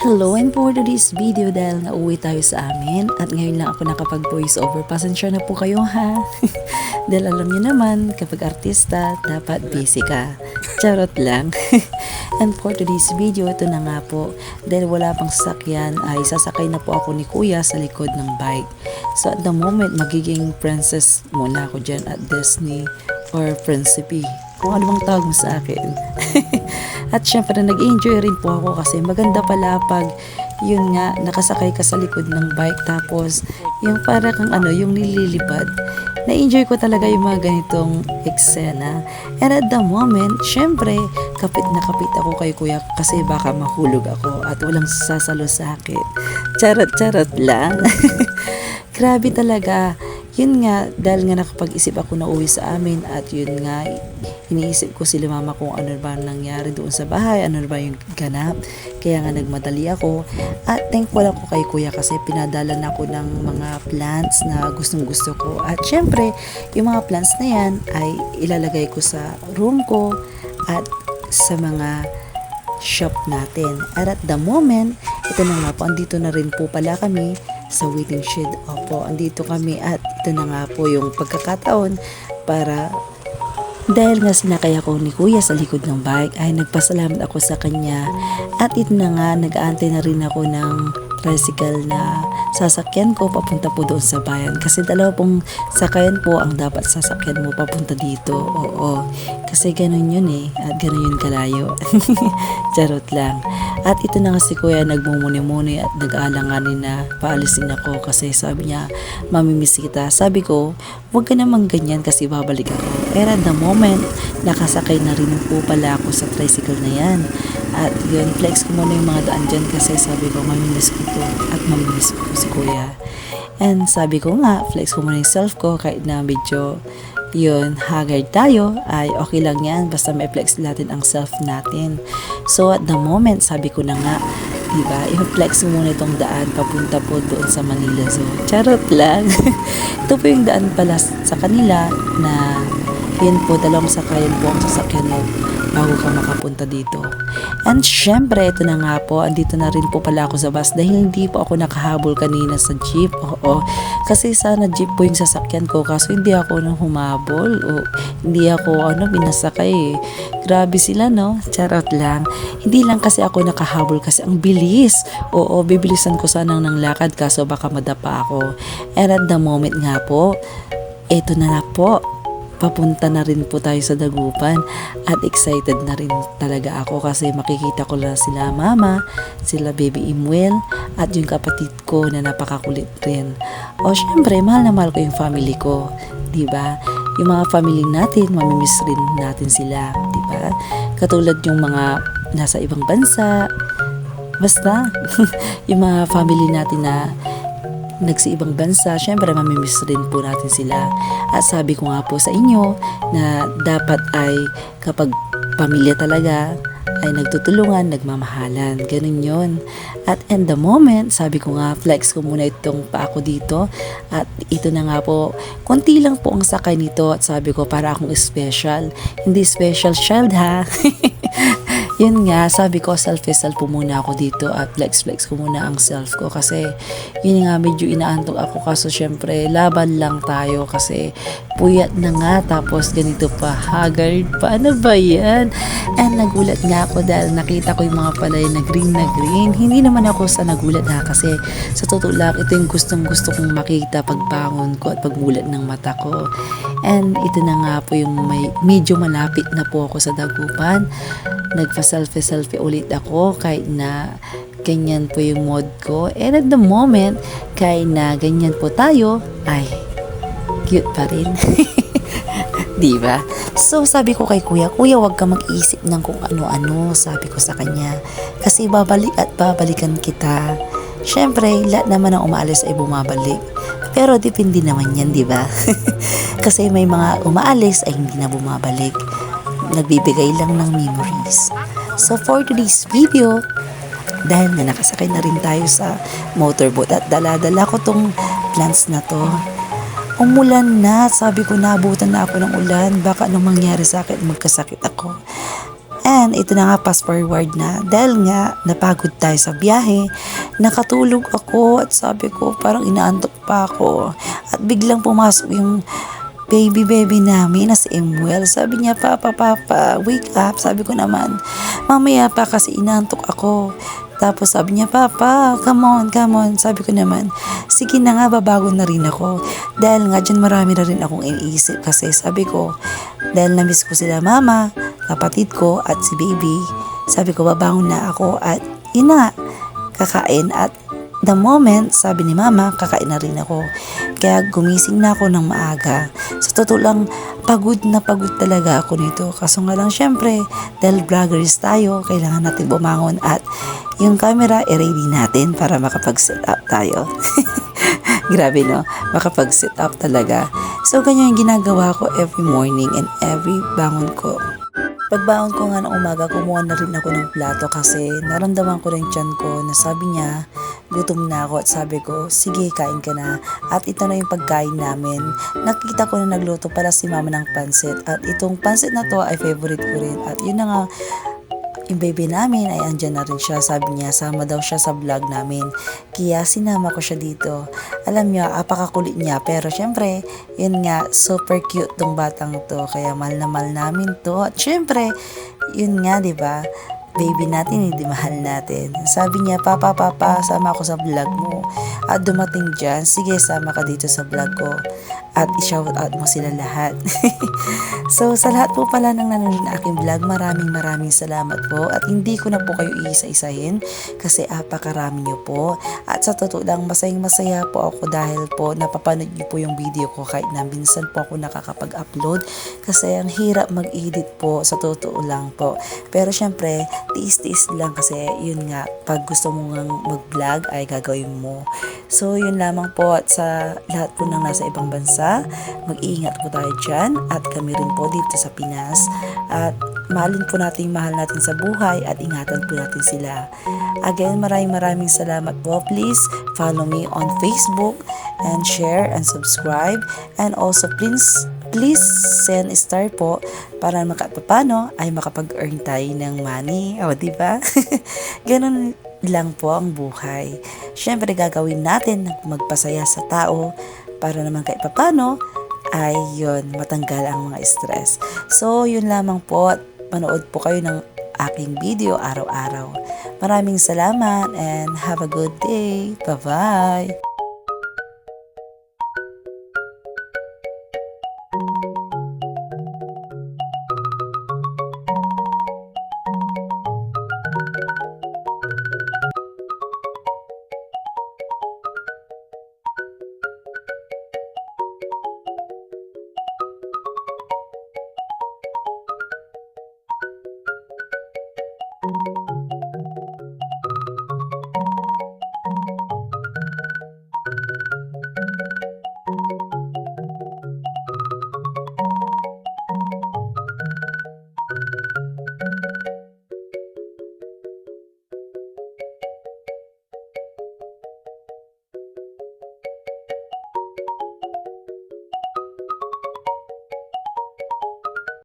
Hello, and for today's video dahil nauwi tayo sa amin at ngayon lang ako nakapag voice over. Pasensya na po kayo ha. Dahil alam niyo naman kapag artista dapat busy ka. Charot lang. And for today's video, ito na nga po. Dahil wala pang sasakyan ay sasakay na po ako ni kuya sa likod ng bike. So at the moment magiging princess muna ako dyan at Disney or Principe. Kung ano bang tawag mo sa akin. At syempre nag-enjoy rin po ako kasi maganda pala pag yun nga nakasakay ka sa likod ng bike tapos yung para kang yung nililipad. Na-enjoy ko talaga yung mga ganitong eksena. And at the moment, syempre kapit na kapit ako kay kuya kasi baka mahulog ako at walang sasalo sa akin. Charot lang. Grabe talaga. Yun nga, dahil nga nakapag-isip ako na uwi sa amin at yun nga, iniisip ko sila mama kung ano ba nangyari doon sa bahay, ano ba yung ganap. Kaya nga nagmadali ako at thankful ako kay kuya kasi pinadala na ako ng mga plants na gustong gusto ko. At syempre, yung mga plants na yan ay ilalagay ko sa room ko at sa mga shop natin. At at the moment, ito na nga po, andito na rin po pala kami sa waiting shed. Opo, andito kami at ito na nga po yung pagkakataon para dahil nga sinakay ako ni kuya sa likod ng bike ay nagpasalamat ako sa kanya at ito na nga nag-aantay na rin ako ng tricycle na sasakyan ko papunta po doon sa bayan kasi dalawa pong sakayan po ang dapat sasakyan mo papunta dito. Oo, kasi ganun yun at ganun yun kalayo. Charot lang. At ito na nga si kuya nagmumuni-muni at nag-aalanganin na paalisin ako kasi sabi niya mamimiss kita. Sabi ko wag ka namang ganyan kasi babalik ako. Pero at the moment nakasakay na rin po pala ako sa tricycle na yan. At yun, flex ko muna yung mga daan dyan kasi sabi ko mamimiss ko to at mamimiss ko si kuya. And sabi ko nga, flex ko muna yung self ko kahit na medyo yun, haggard tayo ay okay lang yan basta may flex natin ang self natin. So at the moment, sabi ko na nga, diba, i-flex muna itong daan papunta po doon sa Manila Zoo. Charot lang. Ito po yung daan pala sa kanila na yun po, dalawang sakayan po ang sasakyan mo bago ka makapunta dito. And syempre, ito na nga po, andito na rin po pala ako sa bus dahil hindi po ako nakahabol kanina sa jeep. Oo, kasi sana jeep po yung sasakyan ko kaso hindi ako nang humabol o hindi ako binasakay Grabe sila no, charot lang. Hindi lang kasi ako nakahabol kasi ang bilis. Oo, bibilisan ko sanang ng lakad kaso baka madapa ako. And at the moment nga po, ito na po, papunta na rin po tayo sa Dagupan at excited na rin talaga ako kasi makikita ko lang sila mama, sila baby Imwell at yung kapatid ko na napakakulit rin. O syempre, mahal na mahal ko yung family ko, diba? Yung mga family natin, mamimiss rin natin sila, diba? Katulad yung mga nasa ibang bansa, basta yung mga family natin na nagsiibang bansa, syempre mamimiss rin po natin sila. At sabi ko nga po sa inyo na dapat ay kapag pamilya talaga ay nagtutulungan, nagmamahalan. Ganun yun. At in the moment, sabi ko nga, flex ko muna itong pa ako dito. At ito na nga po, konti lang po ang sakay nito at sabi ko para akong special. Hindi special child ha. Yun nga, sabi ko selfie po muna ako dito at flex ko muna ang self ko kasi yun nga medyo inaantok ako kaso syempre laban lang tayo kasi puyat na nga tapos ganito pa haggard pa, ano ba yan? And nagulat nga ako dahil nakita ko yung mga palay na green. Hindi naman ako sa nagulat ha kasi sa totoo lang ito yung gustong gusto kong makita pagbangon ko at pagmulat ng mata ko. And ito na nga po yung medyo malapit na po ako sa Dagupan. Nagpa-selfie ulit ako kahit na ganyan po yung mod ko. And at the moment, kahit na ganyan po tayo, ay, cute pa rin. Diba? So sabi ko kay kuya, wag ka mag-isip ng kung ano-ano, sabi ko sa kanya. Kasi babalik at babalikan kita. Syempre, lahat naman ang umaalis ay bumabalik. Pero depende naman yan, diba? Kasi may mga umaalis ay hindi na bumabalik. Nagbibigay lang ng memories. So for today's video, dahil na nakasakay na rin tayo sa motorboat at dala-dala ko tong plants na to. Umulan na, sabi ko naabutan na ako ng ulan, baka anong mangyari sa akin, magkasakit ako. And ito na nga, fast forward na. Dahil nga, napagod tayo sa biyahe, nakatulog ako at sabi ko, parang inaantok pa ako. At biglang pumasok yung baby namin na si Emuel. Sabi niya, Papa, wake up. Sabi ko naman, mamaya pa kasi inaantok ako. Tapos sabi niya, Papa, come on. Sabi ko naman, sige na nga, babago na rin ako. Dahil nga dyan marami na rin akong iniisip kasi sabi ko, dahil namiss ko sila mama, kapatid ko at si baby, sabi ko, babangon na ako at yun na nga, kakain at the moment, sabi ni mama, kakain na rin ako. Kaya gumising na ako ng maaga. Sa totoo lang, pagod na pagod talaga ako nito. Kaso nga lang, syempre, dahil vloggers tayo, kailangan natin bumangon at yung camera, i-ready natin para makapag-set up tayo. Grabe no, makapag-set up talaga. So, ganyan yung ginagawa ko every morning and every bangon ko. Pagbaon ko nga ng umaga, kumuha na rin ako ng plato kasi naramdaman ko ng tiyan ko na sabi niya, gutom na ako at sabi ko, sige, kain ka na. At ito na yung pagkain namin. Nakita ko na nagluto pala si mama ng pansit at itong pansit na to ay favorite ko rin. At yun na nga, yung baby namin ay andyan na rin siya. Sabi niya, sama daw siya sa vlog namin. Kaya sinama ko siya dito. Alam niyo, apakakulit niya. Pero syempre, yun nga, super cute tong batang to. Kaya mahal na mahal namin to. At syempre, yun nga, di ba? Baby natin, hindi mahal natin. Sabi niya, Papa, sama ako sa vlog mo. At dumating dyan, sige, sama ka dito sa vlog ko. At i-shout out mo sila lahat. So, sa lahat po pala ng nanonood na aking vlog, maraming salamat po. At hindi ko na po kayo iisa-isahin kasi apakarami niyo po. At sa totoo lang, masaya po ako dahil po napapanood niyo po yung video ko kahit na minsan po ako nakakapag-upload. Kasi ang hirap mag-edit po, sa totoo lang po. Pero syempre, tiis-tiis lang kasi yun nga, pag gusto mo nga mag-vlog ay gagawin mo. So, yun lamang po at sa lahat po ng nasa ibang bansa, mag-iingat po tayo dyan at kami rin po dito sa Pinas at mahal natin sa buhay at ingatan po natin sila. Again, maraming salamat po. Please follow me on Facebook and share and subscribe and also please send a star po para makapapano ay makapag-earn tayo ng money. O, diba? Ganun lang po ang buhay. Syempre gagawin natin magpasaya sa tao para naman kahit papano ay yun, matanggal ang mga stress. So, yun lamang po. Manood po kayo ng aking video araw-araw. Maraming salamat and have a good day. Bye-bye!